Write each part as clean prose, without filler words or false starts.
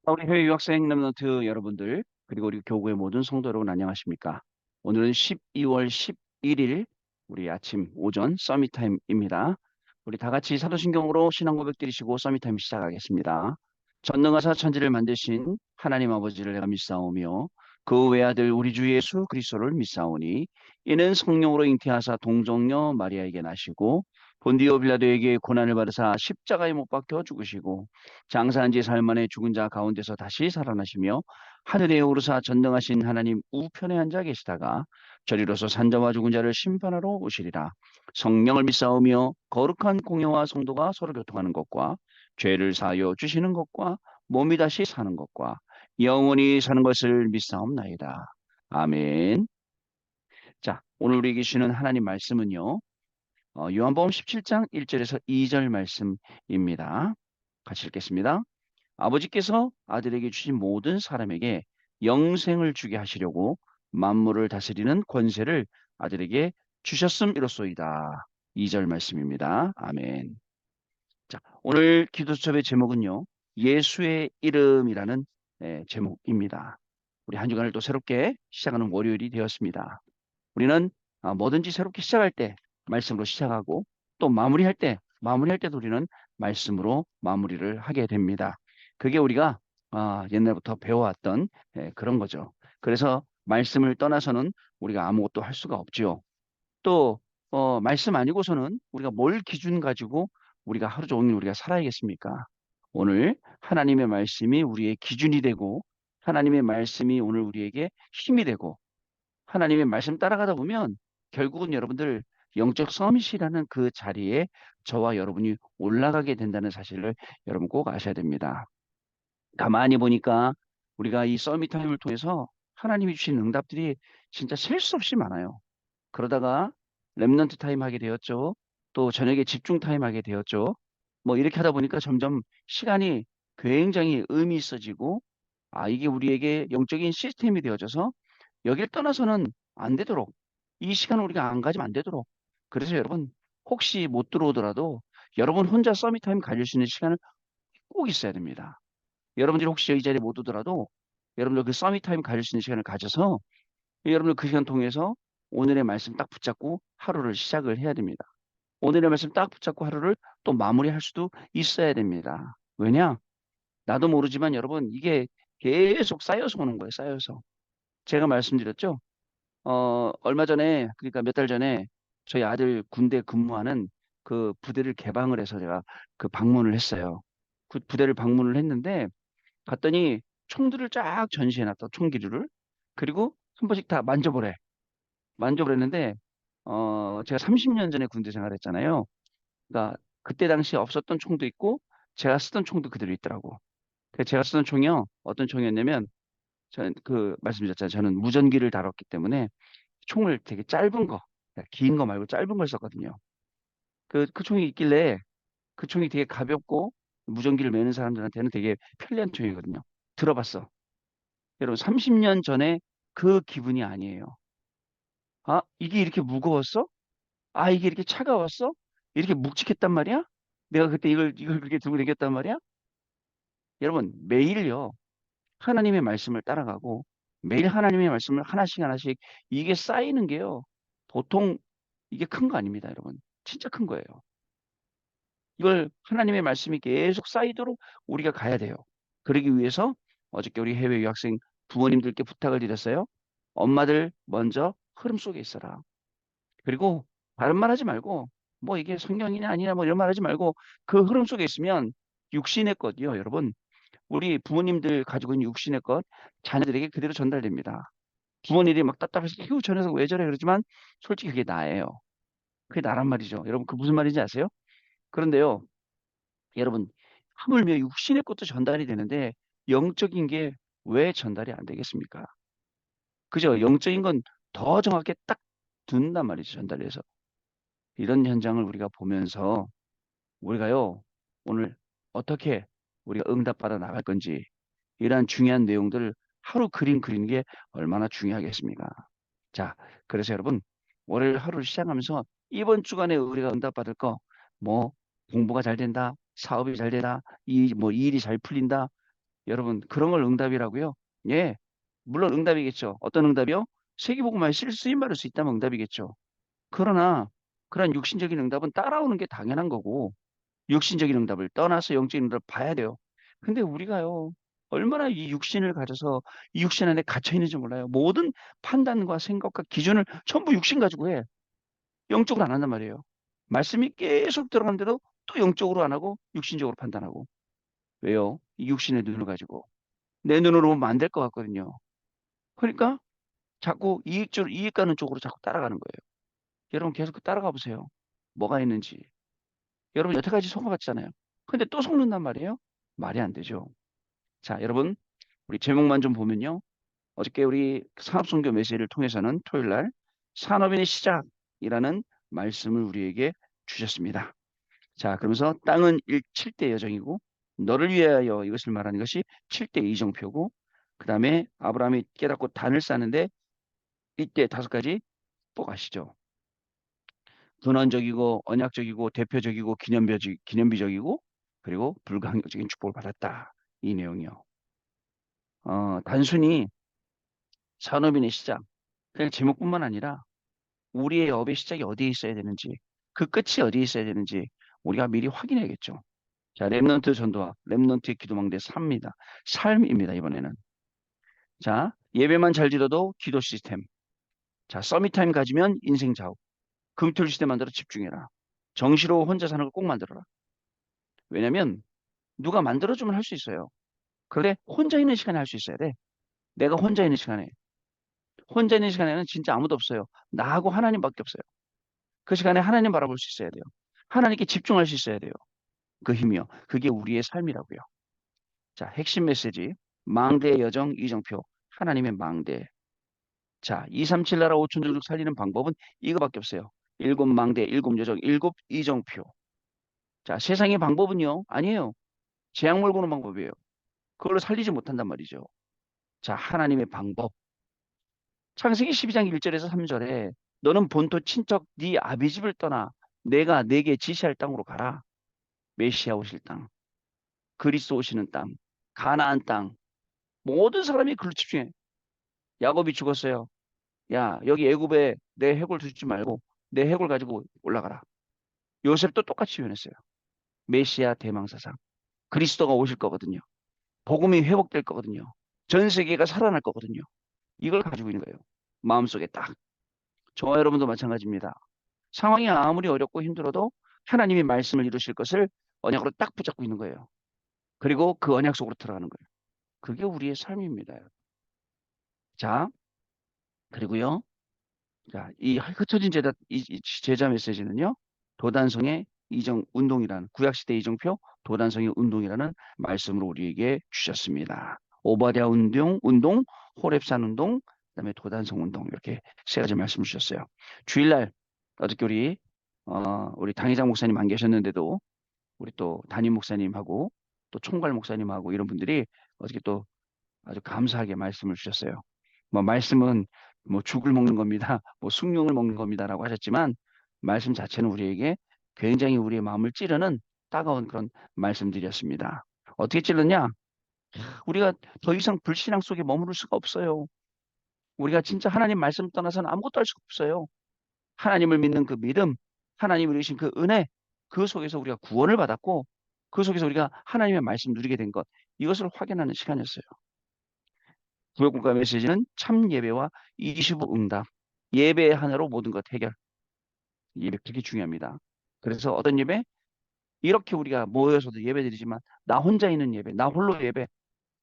우리 해외 유학생 랩런트 여러분들, 그리고 우리 교구의 모든 성도 여러분 안녕하십니까? 오늘은 12월 11일 우리 아침 오전 서밋타임입니다. 우리 다 같이 사도신경으로 신앙 고백 드리시고 서밋타임 시작하겠습니다. 전능하사 천지를 만드신 하나님 아버지를 내가 믿사오며 그 외아들 우리 주 예수 그리스도를 믿사오니 이는 성령으로 잉태하사 동정녀 마리아에게 나시고 본디오 빌라도에게 고난을 받으사 십자가에 못 박혀 죽으시고 장사한 지 사흘 만에 죽은 자 가운데서 다시 살아나시며 하늘에 오르사 전능하신 하나님 우편에 앉아 계시다가 저리로서 산자와 죽은 자를 심판하러 오시리라. 성령을 믿사오며 거룩한 공예와 성도가 서로 교통하는 것과 죄를 사하여 주시는 것과 몸이 다시 사는 것과 영원히 사는 것을 믿사옵나이다. 아멘. 자, 오늘 우리에게 주시는 하나님 말씀은요. 요한복음 17장 1절에서 2절 말씀입니다. 같이 읽겠습니다. 아버지께서 아들에게 주신 모든 사람에게 영생을 주게 하시려고 만물을 다스리는 권세를 아들에게 주셨음이로소이다. 2절 말씀입니다. 아멘. 자, 오늘 기도 수첩의 제목은요. 예수의 이름이라는 제목입니다. 우리 한 주간을 또 새롭게 시작하는 월요일이 되었습니다. 우리는 뭐든지 새롭게 시작할 때 말씀으로 시작하고 또 마무리할 때도 우리는 말씀으로 마무리를 하게 됩니다. 그게 우리가 옛날부터 배워왔던 그런 거죠. 그래서 말씀을 떠나서는 우리가 아무것도 할 수가 없죠. 또 말씀 아니고서는 우리가 뭘 기준 가지고 우리가 하루 종일 우리가 살아야겠습니까? 오늘 하나님의 말씀이 우리의 기준이 되고 하나님의 말씀이 오늘 우리에게 힘이 되고 하나님의 말씀 따라가다 보면 결국은 여러분들 영적 서밋이라는 그 자리에 저와 여러분이 올라가게 된다는 사실을 여러분 꼭 아셔야 됩니다. 가만히 보니까 우리가 이 서밋 타임을 통해서 하나님이 주신 응답들이 진짜 셀 수 없이 많아요. 그러다가 렘넌트 타임 하게 되었죠. 또 저녁에 집중 타임 하게 되었죠. 뭐 이렇게 하다 보니까 점점 시간이 굉장히 의미 있어지고 이게 우리에게 영적인 시스템이 되어져서 여길 떠나서는 안 되도록 이 시간을 우리가 안 가지면 안 되도록 그래서 여러분 혹시 못 들어오더라도 여러분 혼자 서밋 타임 가질 수 있는 시간을 꼭 있어야 됩니다. 여러분들이 혹시 이 자리에 못 오더라도 여러분들 그 서밋 타임 가질 수 있는 시간을 가져서 여러분들 그 시간 통해서 오늘의 말씀 딱 붙잡고 하루를 시작을 해야 됩니다. 오늘의 말씀 딱 붙잡고 하루를 또 마무리할 수도 있어야 됩니다. 왜냐? 나도 모르지만 여러분 이게 계속 쌓여서 오는 거예요. 쌓여서. 제가 말씀드렸죠. 얼마 전에 그러니까 몇 달 전에 저희 아들 군대 근무하는 그 부대를 개방을 해서 제가 그 방문을 했어요. 그 부대를 방문을 했는데 갔더니 총들을 쫙 전시해 놨다. 총기류를. 그리고 한 번씩 다 만져보래. 만져보랬는데 제가 30년 전에 군대 생활했잖아요. 그러니까 그때 당시에 없었던 총도 있고 제가 쓰던 총도 그대로 있더라고. 제가 쓰던 총이요. 어떤 총이었냐면 저는 그 말씀드렸잖아요. 저는 무전기를 다뤘기 때문에 총을 되게 짧은 거, 긴 거 말고 짧은 걸 썼거든요. 그 총이 있길래 그 총이 되게 가볍고 무전기를 매는 사람들한테는 되게 편리한 총이거든요. 들어봤어. 여러분 30년 전에 그 기분이 아니에요. 이게 이렇게 무거웠어? 이게 이렇게 차가웠어? 이렇게 묵직했단 말이야? 내가 그때 이걸 그렇게 들고 다녔단 말이야? 여러분, 매일요, 하나님의 말씀을 따라가고, 매일 하나님의 말씀을 하나씩 하나씩, 이게 쌓이는 게요, 보통 이게 큰 거 아닙니다, 여러분. 진짜 큰 거예요. 이걸 하나님의 말씀이 계속 쌓이도록 우리가 가야 돼요. 그러기 위해서 어저께 우리 해외 유학생 부모님들께 부탁을 드렸어요. 엄마들 먼저 흐름 속에 있어라. 그리고 다른 말 하지 말고 뭐 이게 성경이냐 아니냐 뭐 이런 말 하지 말고 그 흐름 속에 있으면 육신의 것이요. 여러분 우리 부모님들 가지고 있는 육신의 것 자녀들에게 그대로 전달됩니다. 부모님이 막 답답해서 휴 저 녀석 왜 저래 그러지만 솔직히 그게 나예요. 그게 나란 말이죠. 여러분 그 무슨 말인지 아세요? 그런데요. 여러분 하물며 육신의 것도 전달이 되는데 영적인 게 왜 전달이 안 되겠습니까? 그죠? 영적인 건 더 정확하게 딱 듣는단 말이죠. 전달해서. 이런 현장을 우리가 보면서 우리가요, 오늘 어떻게 우리가 응답받아 나갈 건지, 이러한 중요한 내용들을 하루 그림 그리는 게 얼마나 중요하겠습니까? 자, 그래서 여러분, 월요일 하루를 시작하면서 이번 주간에 우리가 응답받을 거, 뭐, 공부가 잘 된다, 사업이 잘 되다, 뭐, 이 일이 잘 풀린다, 여러분, 그런 걸 응답이라고요? 예, 물론 응답이겠죠. 어떤 응답이요? 세계복음화에 쓰임 받을 수 있다면 응답이겠죠. 그러나 그런 육신적인 응답은 따라오는 게 당연한 거고, 육신적인 응답을 떠나서 영적인 응답을 봐야 돼요. 근데 우리가요, 얼마나 이 육신을 가져서 이 육신 안에 갇혀 있는지 몰라요. 모든 판단과 생각과 기준을 전부 육신 가지고 해. 영적으로 안 한단 말이에요. 말씀이 계속 들어가는데도 또 영적으로 안 하고 육신적으로 판단하고. 왜요? 이 육신의 눈을 가지고. 내 눈으로 보면 안 될 것 같거든요. 그러니까 자꾸 이익 가는 쪽으로 자꾸 따라가는 거예요. 여러분 계속 따라가 보세요. 뭐가 있는지. 여러분 여태까지 속아봤잖아요. 근데 또 속는단 말이에요? 말이 안 되죠. 자, 여러분, 우리 제목만 좀 보면요. 어저께 우리 산업선교 메시지를 통해서는 토요일 날 산업인의 시작이라는 말씀을 우리에게 주셨습니다. 자, 그러면서 땅은 7대 여정이고 너를 위하여 이것을 말하는 것이 7대 이정표고 그다음에 아브라함이 깨닫고 단을 쌓는데 이때 5가지 꼭 아시죠? 근원적이고 언약적이고 대표적이고 기념비적이고 그리고 불가항력적인 축복을 받았다. 이 내용이요. 단순히 산업인의 시작, 그냥 제목뿐만 아니라 우리의 업의 시작이 어디에 있어야 되는지, 그 끝이 어디에 있어야 되는지 우리가 미리 확인해야겠죠. 자, 렘넌트 전도와 렘넌트의 기도망대 3입니다. 삶입니다, 이번에는. 자, 예배만 잘 드려도 기도 시스템. 자, 서밋타임 가지면 인생 좌우. 금토일 시대 만들어 집중해라. 정시로 혼자 사는 걸 꼭 만들어라. 왜냐면 누가 만들어주면 할 수 있어요. 그런데 혼자 있는 시간에 할 수 있어야 돼. 내가 혼자 있는 시간에. 혼자 있는 시간에는 진짜 아무도 없어요. 나하고 하나님밖에 없어요. 그 시간에 하나님 바라볼 수 있어야 돼요. 하나님께 집중할 수 있어야 돼요. 그 힘이요. 그게 우리의 삶이라고요. 자, 핵심 메시지. 망대의 여정 이정표. 하나님의 망대. 자, 237 나라 5천 종족 살리는 방법은 이거밖에 없어요. 일곱 망대, 일곱 여정, 일곱 이정표. 자, 세상의 방법은요? 아니에요. 재앙 몰고 오는 방법이에요. 그걸로 살리지 못한단 말이죠. 자, 하나님의 방법. 창세기 12장 1절에서 3절에 너는 본토 친척 네 아비집을 떠나 내가 내게 지시할 땅으로 가라. 메시아 오실 땅, 그리스도 오시는 땅, 가나안 땅. 모든 사람이 그걸 집중해. 야곱이 죽었어요. 야, 여기 애굽에 내 해골 두지 말고 내 해골 가지고 올라가라. 요셉도 똑같이 표현했어요. 메시아 대망사상. 그리스도가 오실 거거든요. 복음이 회복될 거거든요. 전 세계가 살아날 거거든요. 이걸 가지고 있는 거예요. 마음속에 딱. 저와 여러분도 마찬가지입니다. 상황이 아무리 어렵고 힘들어도 하나님이 말씀을 이루실 것을 언약으로 딱 붙잡고 있는 거예요. 그리고 그 언약 속으로 들어가는 거예요. 그게 우리의 삶입니다. 자, 그리고요. 자, 이 흩어진 제자 메시지는요. 도단성의 이정 운동이라는 구약시대 이정표 도단성의 운동이라는 말씀으로 우리에게 주셨습니다. 오바댜 운동, 호렙산 운동, 그다음에 도단성 운동 이렇게 3가지 말씀을 주셨어요. 주일날 어저께 우리 당회장 목사님 안 계셨는데도 우리 또 담임 목사님하고 또 총괄 목사님하고 이런 분들이 어저께 또 아주 감사하게 말씀을 주셨어요. 뭐 말씀은 뭐 죽을 먹는 겁니다. 뭐 숭늉을 먹는 겁니다라고 하셨지만 말씀 자체는 우리에게 굉장히 우리의 마음을 찌르는 따가운 그런 말씀들이었습니다. 어떻게 찔렀냐? 우리가 더 이상 불신앙 속에 머무를 수가 없어요. 우리가 진짜 하나님 말씀 떠나서는 아무것도 할 수가 없어요. 하나님을 믿는 그 믿음, 하나님을 이루신 그 은혜, 그 속에서 우리가 구원을 받았고 그 속에서 우리가 하나님의 말씀 누리게 된 것, 이것을 확인하는 시간이었어요. 구역국가 메시지는 참 예배와 25 응답. 예배 하나로 모든 것 해결. 예배 되게 중요합니다. 그래서 어떤 예배? 이렇게 우리가 모여서도 예배 드리지만 나 혼자 있는 예배, 나 홀로 예배,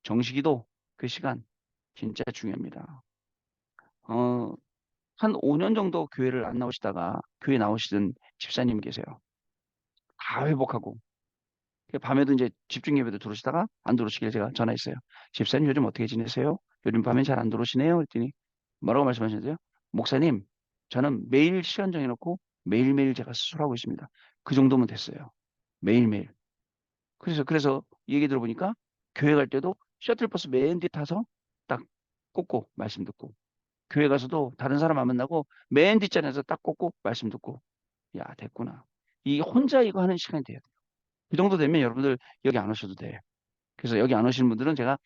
정식기도 그 시간 진짜 중요합니다. 어, 한 5년 정도 교회를 안 나오시다가 교회 나오시던 집사님 계세요. 다 회복하고 밤에도 이제 집중 예배도 들어오시다가 안 들어오시길래 제가 전화했어요. 집사님 요즘 어떻게 지내세요? 요즘 밤엔 잘 안 들어오시네요. 그랬더니 뭐라고 말씀하셨어요? 목사님, 저는 매일 시간 정해놓고 매일매일 제가 수술하고 있습니다. 그 정도면 됐어요. 매일매일. 그래서 얘기 들어보니까 교회 갈 때도 셔틀버스 맨 뒤 타서 딱 꽂고 말씀 듣고 교회 가서도 다른 사람 안 만나고 맨 뒷자리에서 딱 꽂고 말씀 듣고 야, 됐구나. 이 혼자 이거 하는 시간이 돼요. 그 정도 되면 여러분들 여기 안 오셔도 돼. 그래서 여기 안 오시는 분들은 제가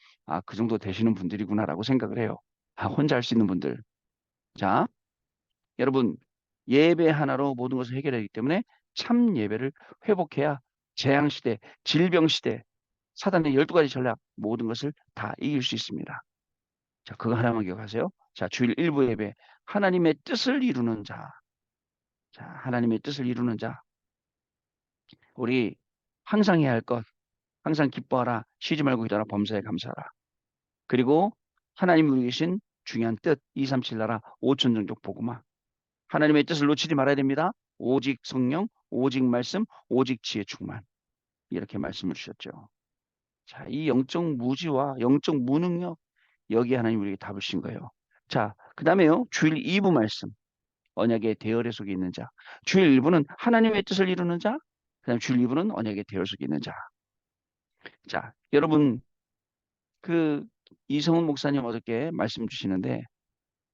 그 정도 되시는 분들이구나라고 생각을 해요. 혼자 할 수 있는 분들. 자, 여러분 예배 하나로 모든 것을 해결하기 때문에 참 예배를 회복해야 재앙 시대, 질병 시대, 사단의 12가지 전략 모든 것을 다 이길 수 있습니다. 자, 그거 하나만 기억하세요. 자, 주일 일부 예배 하나님의 뜻을 이루는 자. 자, 하나님의 뜻을 이루는 자. 우리 항상 해야 할 것, 항상 기뻐하라, 쉬지 말고 기도하라, 범사에 감사하라. 그리고 하나님이 우리 계신 중요한 뜻, 237 나라 5천 종족 복음화. 하나님의 뜻을 놓치지 말아야 됩니다. 오직 성령, 오직 말씀, 오직 지혜 충만. 이렇게 말씀을 주셨죠. 자, 이 영적 무지와 영적 무능력, 여기에 하나님 우리에게 답을 주신 거예요. 자, 그 다음에요. 주일 2부 말씀. 언약의 대열의 속에 있는 자. 주일 1부는 하나님의 뜻을 이루는 자. 그 다음 주일 2부는 언약의 대열 속에 있는 자. 자, 여러분, 그 이성훈 목사님 어저께 말씀 주시는데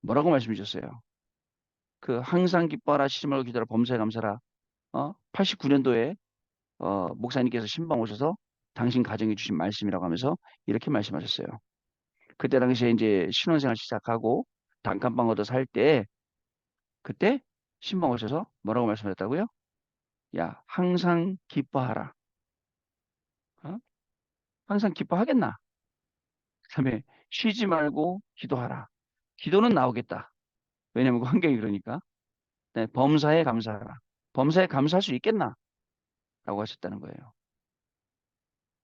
뭐라고 말씀 주셨어요? 그 항상 기뻐하라, 쉬지 말고 기도하라, 범사에 감사라. 89년도에 목사님께서 신방 오셔서 당신 가정에 주신 말씀이라고 하면서 이렇게 말씀하셨어요. 그때 당시에 이제 신혼생활 시작하고 단칸방 얻어 살 때 그때 신방 오셔서 뭐라고 말씀하셨다고요? 야, 항상 기뻐하라. 어? 항상 기뻐하겠나? 그다음에 쉬지 말고 기도하라. 기도는 나오겠다. 왜냐면 그 환경이 그러니까. 네, 범사에 감사하라. 범사에 감사할 수 있겠나? 라고 하셨다는 거예요.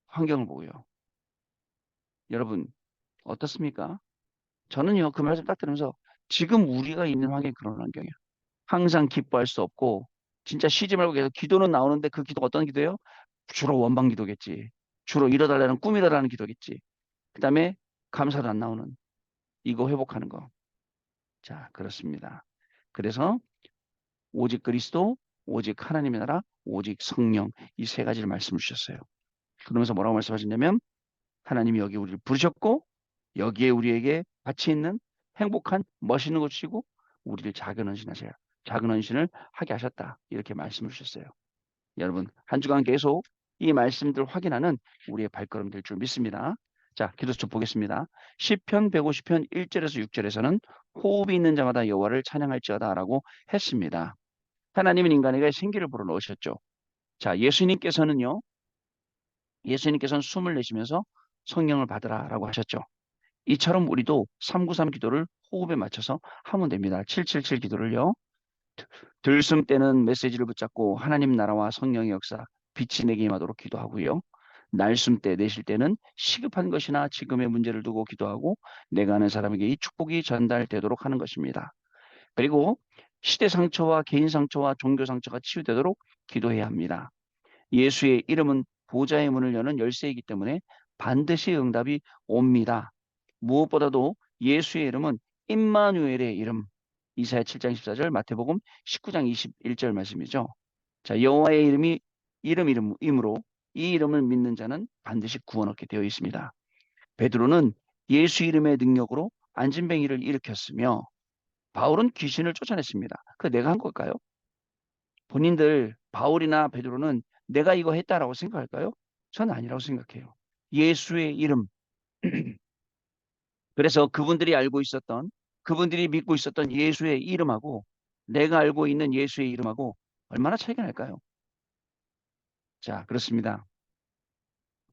환경을 보고요. 여러분, 어떻습니까? 저는요, 그 말씀 딱 들으면서 지금 우리가 있는 환경이 그런 환경이야. 항상 기뻐할 수 없고, 진짜 쉬지 말고 계속 기도는 나오는데 그 기도가 어떤 기도예요? 주로 원방 기도겠지. 주로 이뤄달라는 꿈이라는 기도겠지. 그 다음에 감사도 안 나오는 이거 회복하는 거. 자, 그렇습니다. 그래서 오직 그리스도, 오직 하나님의 나라, 오직 성령 이 세 가지를 말씀을 주셨어요. 그러면서 뭐라고 말씀하셨냐면 하나님이 여기 우리를 부르셨고 여기에 우리에게 가치 있는 행복한 멋있는 것 주시고 우리를 작은 헌신하셔요. 작은 헌신을 하게 하셨다. 이렇게 말씀을 주셨어요. 여러분 한 주간 계속 이 말씀들 확인하는 우리의 발걸음 될 줄 믿습니다. 자, 기도수 보겠습니다. 시편 150편 1절에서 6절에서는 호흡이 있는 자마다 여호와를 찬양할지어다라고 했습니다. 하나님은 인간에게 생기를 불어넣으셨죠. 자, 예수님께서는 숨을 내쉬면서 성령을 받으라라고 하셨죠. 이처럼 우리도 393 기도를 호흡에 맞춰서 하면 됩니다. 777 기도를요. 들숨 때는 메시지를 붙잡고 하나님 나라와 성령의 역사, 빛이 내게 임하도록 기도하고요. 날숨 때 내쉴 때는 시급한 것이나 지금의 문제를 두고 기도하고 내가 아는 사람에게 이 축복이 전달되도록 하는 것입니다. 그리고 시대 상처와 개인 상처와 종교 상처가 치유되도록 기도해야 합니다. 예수의 이름은 보좌의 문을 여는 열쇠이기 때문에 반드시 응답이 옵니다. 무엇보다도 예수의 이름은 임마누엘의 이름. 이사야 7장 14절, 마태복음 19장 21절 말씀이죠. 자, 여호와의 이름이 이름이므로 이 이름을 믿는 자는 반드시 구원 얻게 되어 있습니다. 베드로는 예수 이름의 능력으로 안진뱅이를 일으켰으며 바울은 귀신을 쫓아냈습니다. 그 내가 한 걸까요? 본인들 바울이나 베드로는 내가 이거 했다라고 생각할까요? 저는 아니라고 생각해요. 예수의 이름. 그래서 그분들이 믿고 있었던 예수의 이름하고 내가 알고 있는 예수의 이름하고 얼마나 차이가 날까요? 자, 그렇습니다.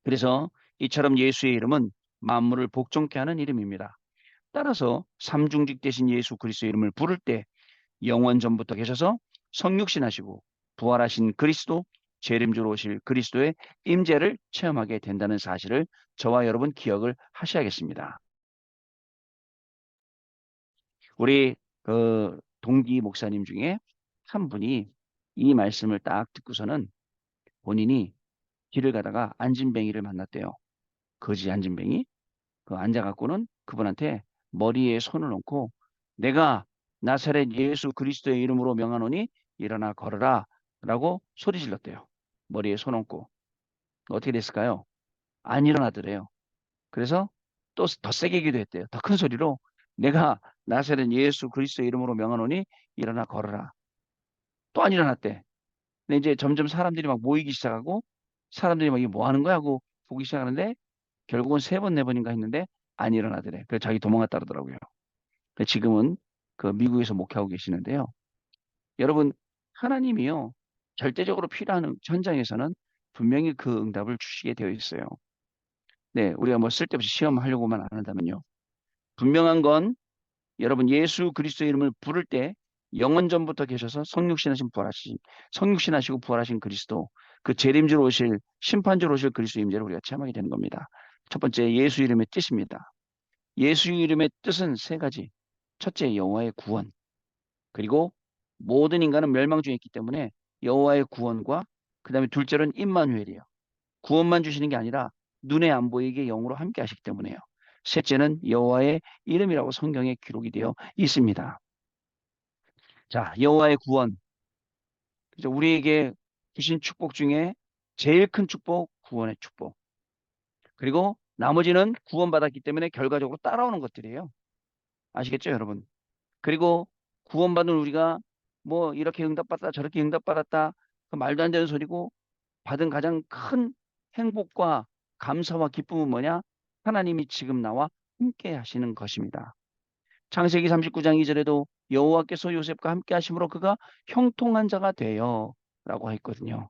그래서 이처럼 예수의 이름은 만물을 복종케 하는 이름입니다. 따라서 삼중직 되신 예수 그리스도의 이름을 부를 때 영원 전부터 계셔서 성육신하시고 부활하신 그리스도, 재림주로 오실 그리스도의 임재를 체험하게 된다는 사실을 저와 여러분 기억을 하셔야겠습니다. 우리 그 동기 목사님 중에 한 분이 이 말씀을 딱 듣고서는 본인이 길을 가다가 안진뱅이를 만났대요. 거지 안진뱅이. 그 앉아갖고는 그분한테 머리에 손을 얹고 내가 나사렛 예수 그리스도의 이름으로 명하노니 일어나 걸어라 라고 소리 질렀대요. 머리에 손 얹고. 어떻게 됐을까요? 안 일어나더래요. 그래서 또 더 세게 기도했대요. 더 큰 소리로 내가 나사렛 예수 그리스도의 이름으로 명하노니 일어나 걸어라. 또 안 일어났대. 근데 이제 점점 사람들이 막 모이기 시작하고 사람들이 막 이게 뭐 하는 거야 하고 보기 시작하는데 결국은 세 번, 네 번인가 했는데 안 일어나더래. 그래서 자기 도망갔다 그러더라고요. 그래서 지금은 그 미국에서 목회하고 계시는데요. 여러분, 하나님이요. 절대적으로 필요한 현장에서는 분명히 그 응답을 주시게 되어 있어요. 네, 우리가 뭐 쓸데없이 시험하려고만 안 한다면요. 분명한 건 여러분 예수 그리스도의 이름을 부를 때 영원전부터 계셔서 성육신하신 부활하신 성육신하시고 부활하신 그리스도 그 재림주로 오실 심판주로 오실 그리스도 임재를 우리가 체험하게 되는 겁니다. 첫 번째 예수 이름의 뜻입니다. 예수 이름의 뜻은 세 가지. 첫째 여호와의 구원. 그리고 모든 인간은 멸망 중에 있기 때문에 여호와의 구원과 그다음에 둘째로는 임마누엘이에요. 구원만 주시는 게 아니라 눈에 안 보이게 영으로 함께 하시기 때문에요. 셋째는 여호와의 이름이라고 성경에 기록이 되어 있습니다. 자, 여호와의 구원. 그래서 우리에게 주신 축복 중에 제일 큰 축복, 구원의 축복. 그리고 나머지는 구원받았기 때문에 결과적으로 따라오는 것들이에요. 아시겠죠, 여러분? 그리고 구원받은 우리가 뭐 이렇게 응답받았다, 저렇게 응답받았다, 그 말도 안 되는 소리고 받은 가장 큰 행복과 감사와 기쁨은 뭐냐? 하나님이 지금 나와 함께 하시는 것입니다. 창세기 39장 2절에도 여호와께서 요셉과 함께 하심으로 그가 형통한 자가 되어 라고 했거든요.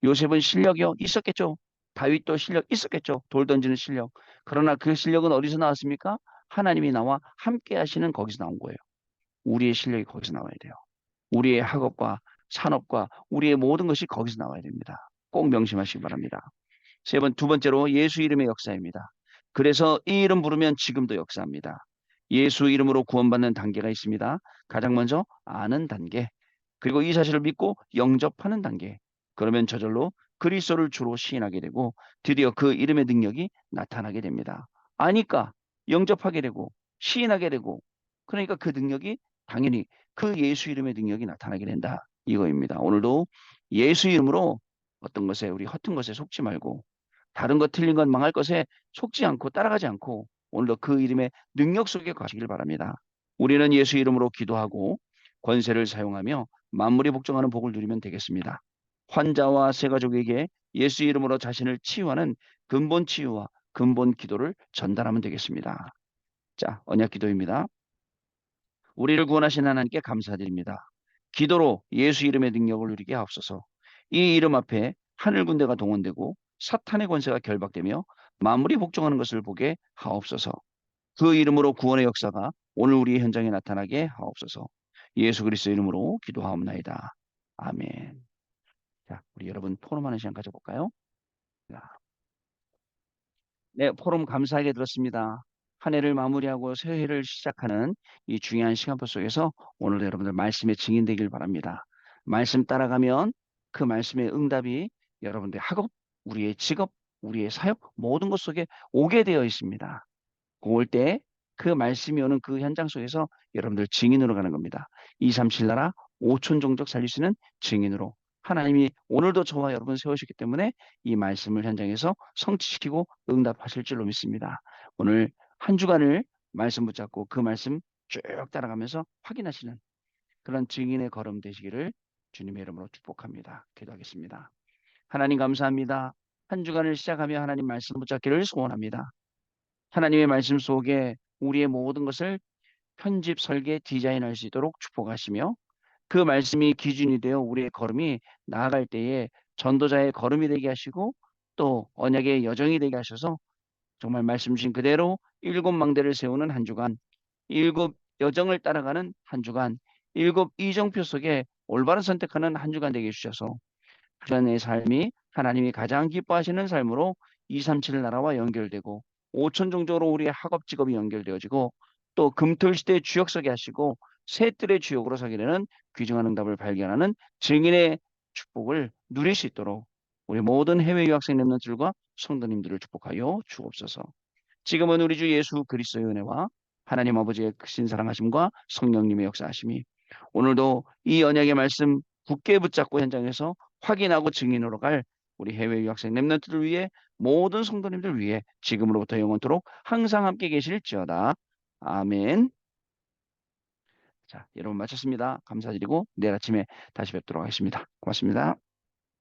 요셉은 실력이 있었겠죠. 다윗도 실력 있었겠죠. 돌 던지는 실력. 그러나 그 실력은 어디서 나왔습니까? 하나님이 나와 함께 하시는 거기서 나온 거예요. 우리의 실력이 거기서 나와야 돼요. 우리의 학업과 산업과 우리의 모든 것이 거기서 나와야 됩니다. 꼭 명심하시기 바랍니다. 두 번째로 예수 이름의 역사입니다. 그래서 이 이름 부르면 지금도 역사합니다. 예수 이름으로 구원받는 단계가 있습니다. 가장 먼저 아는 단계, 그리고 이 사실을 믿고 영접하는 단계. 그러면 저절로 그리스도를 주로 시인하게 되고 드디어 그 이름의 능력이 나타나게 됩니다. 아니까 영접하게 되고 시인하게 되고 그러니까 그 능력이 당연히 그 예수 이름의 능력이 나타나게 된다. 이거입니다. 오늘도 예수 이름으로 어떤 것에 우리 허튼 것에 속지 말고 다른 것 틀린 것 망할 것에 속지 않고 따라가지 않고 오늘도 그 이름의 능력 속에 가시길 바랍니다. 우리는 예수 이름으로 기도하고 권세를 사용하며 만물이 복종하는 복을 누리면 되겠습니다. 환자와 새가족에게 예수 이름으로 자신을 치유하는 근본 치유와 근본 기도를 전달하면 되겠습니다. 자, 언약 기도입니다. 우리를 구원하신 하나님께 감사드립니다. 기도로 예수 이름의 능력을 누리게 하옵소서. 이 이름 앞에 하늘 군대가 동원되고 사탄의 권세가 결박되며 만물이 복종하는 것을 보게 하옵소서. 그 이름으로 구원의 역사가 오늘 우리 현장에 나타나게 하옵소서. 예수 그리스도 이름으로 기도하옵나이다. 아멘. 자, 우리 여러분 포럼하는 시간 가져볼까요? 자, 네, 포럼 감사하게 들었습니다. 한 해를 마무리하고 새 해를 시작하는 이 중요한 시간표 속에서 오늘도 여러분들 말씀의 증인되길 바랍니다. 말씀 따라가면 그 말씀의 응답이 여러분들의 학업, 우리의 직업, 우리의 사역 모든 것 속에 오게 되어 있습니다. 올 때 그 말씀이 오는 그 현장 속에서 여러분들 증인으로 가는 겁니다. 237 나라 5천 종족 살릴 수 있는 증인으로 하나님이 오늘도 저와 여러분 세우셨기 때문에 이 말씀을 현장에서 성취시키고 응답하실 줄로 믿습니다. 오늘 한 주간을 말씀 붙잡고 그 말씀 쭉 따라가면서 확인하시는 그런 증인의 걸음 되시기를 주님의 이름으로 축복합니다. 기도하겠습니다. 하나님 감사합니다. 한 주간을 시작하며 하나님 말씀 붙잡기를 소원합니다. 하나님의 말씀 속에 우리의 모든 것을 편집, 설계, 디자인할 수 있도록 축복하시며 그 말씀이 기준이 되어 우리의 걸음이 나아갈 때에 전도자의 걸음이 되게 하시고 또 언약의 여정이 되게 하셔서 정말 말씀 주신 그대로 일곱 망대를 세우는 한 주간, 일곱 여정을 따라가는 한 주간, 일곱 이정표 속에 올바른 선택하는 한 주간 되게 해주셔서 그런 내 삶이 하나님이 가장 기뻐하시는 삶으로 237 나라와 연결되고 5천 종족으로 우리의 학업 직업이 연결되어지고 또 금토일 시대의 주역 서게 하시고 새뜰의 주역으로 서게 되는 귀중한 응답을 발견하는 증인의 축복을 누릴 수 있도록 우리 모든 해외 유학생 랩런트들과 성도님들을 축복하여 주옵소서. 지금은 우리 주 예수 그리스도의 은혜와 하나님 아버지의 크신 사랑하심과 성령님의 역사하심이 오늘도 이 언약의 말씀 굳게 붙잡고 현장에서 확인하고 증인으로 갈 우리 해외 유학생 랩런트들 위해 모든 성도님들 위해 지금으로부터 영원토록 항상 함께 계실지어다. 아멘. 자, 여러분 마쳤습니다. 감사드리고 내일 아침에 다시 뵙도록 하겠습니다. 고맙습니다.